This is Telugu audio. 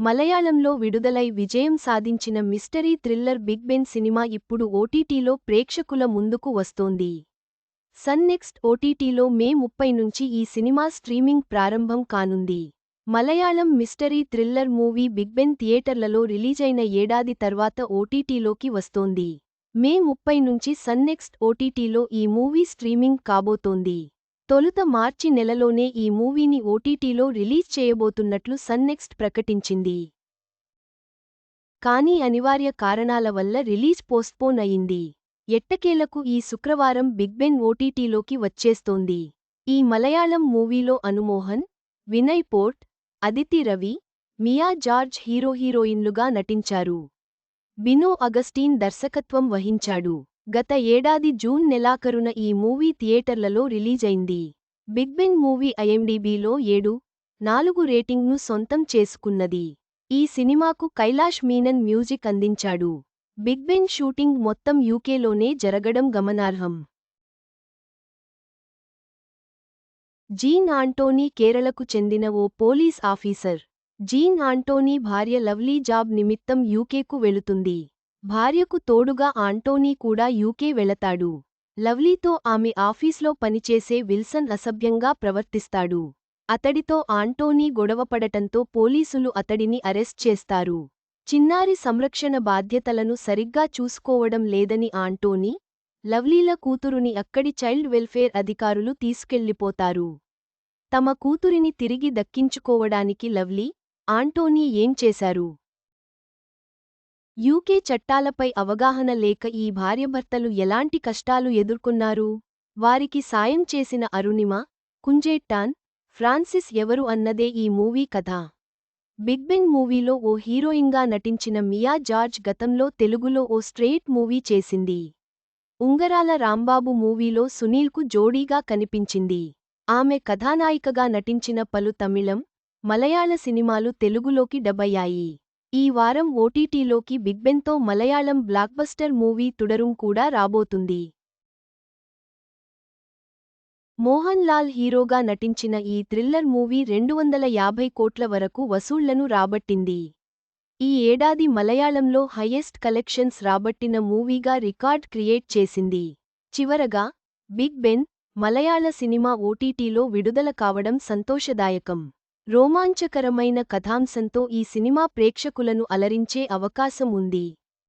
మలయాళంలో విడుదలై విజయం సాధించిన mystery thriller Big Ben cinema ఇప్పుడు ఓటీటీలో ప్రేక్షకుల ముందుకు వస్తోంది. సన్ నెక్స్ట్ ఓటీటీలో మే 30 నుంచి ఈ సినిమా స్ట్రీమింగ్ ప్రారంభం కానుంది. Malayalam mystery thriller movie Big Ben థియేటర్లలో రిలీజైన ఏడాది తర్వాత ఓటీటీలోకి వస్తోంది. మే 30 నుంచి సన్ నెక్స్ట్ ఓటీటీలో ఈ మూవీ స్ట్రీమింగ్ కాబోతోంది. తొలుత మార్చి నెలలోనే ఈ మూవీని ఓటీటీలో రిలీజ్ చేయబోతున్నట్లు సన్ నెక్స్ట్ ప్రకటించింది. కానీ అనివార్య కారణాల వల్ల రిలీజ్ పోస్ట్పోన్ అయింది. ఎట్టకేలకు ఈ శుక్రవారం బిగ్ బెన్ ఓటీటీలోకి వచ్చేస్తోంది. ఈ మలయాళం మూవీలో అనుమోహన్, వినయ్ పోర్ట్, అదితి రవి, మియా జార్జ్ హీరోయిన్లుగా నటించారు. బినో అగస్టీన్ దర్శకత్వం వహించాడు. గత ఏడాది జూన్ నెలాఖరున ఈ మూవీ థియేటర్లలో రిలీజైంది. బిగ్ బెన్ మూవీ ఐఎండీబీలో 7.4 రేటింగ్ను సొంతం చేసుకున్నది. ఈ సినిమాకు కైలాష్ మీనన్ మ్యూజిక్ అందించాడు. బిగ్ బెన్ షూటింగ్ మొత్తం యూకేలోనే జరగడం గమనార్హం. జీన్ ఆంటోనీ కేరళకు చెందిన ఓ పోలీస్ ఆఫీసర్. జీన్ ఆంటోనీ భార్య లవ్లీ జాబ్ నిమిత్తం యూకేకు వెళుతుంది. భార్యకు తోడుగా ఆంటోనీ కూడా యూకే వెళతాడు. లవ్లీతో ఆమె ఆఫీస్లో పనిచేసే విల్సన్ అసభ్యంగా ప్రవర్తిస్తాడు. అతడితో ఆంటోనీ గొడవపడటంతో పోలీసులు అతడిని అరెస్ట్ చేస్తారు. చిన్నారి సంరక్షణ బాధ్యతలను సరిగ్గా చూసుకోవడం లేదని ఆంటోనీ, లవ్లీల కూతురుని అక్కడి చైల్డ్ వెల్ఫేర్ అధికారులు తీసుకెళ్లిపోతారు. తమ కూతురిని తిరిగి దక్కించుకోవడానికి లవ్లీ, ఆంటోనీ ఏం చేశారు? యూకే చట్టాలపై అవగాహన లేక ఈ భార్యాభర్తలు ఎలాంటి కష్టాలు ఎదుర్కొన్నారు? వారికి సాయం చేసిన అరుణిమ, కుంజేట్టాన్, ఫ్రాన్సిస్ ఎవరు అన్నదే ఈ మూవీ కథ. బిగ్ బెన్ మూవీలో ఓ హీరోయిన్గా నటించిన మియా జార్జ్ గతంలో తెలుగులో ఓ స్ట్రెయిట్ మూవీ చేసింది. ఉంగరాల రాంబాబు మూవీలో సునీల్కు జోడీగా కనిపించింది. ఆమె కథానాయికగా నటించిన పలు తమిళం, మలయాళ సినిమాలు తెలుగులోకి డబ్ అయ్యాయి. ఈ వారం ఓటీటీలోకి big బెన్తో Malayalam blockbuster movie Thudarum కూడా రాబోతుంది. మోహన్ లాల్ హీరోగా నటించిన ఈ థ్రిల్లర్ మూవీ 250 కోట్ల వరకు వసూళ్లను రాబట్టింది. ఈ ఏడాది మలయాళంలో హైయెస్ట్ కలెక్షన్స్ రాబట్టిన మూవీగా రికార్డ్ క్రియేట్ చేసింది. చివరగా, బిగ్ బెన్ మలయాళ సినిమా ఓటీటీలో విడుదల కావడం సంతోషదాయకం. రోమాంచకరమైన కథాంశంతో ఈ సినిమా ప్రేక్షకులను అలరించే అవకాశం ఉంది.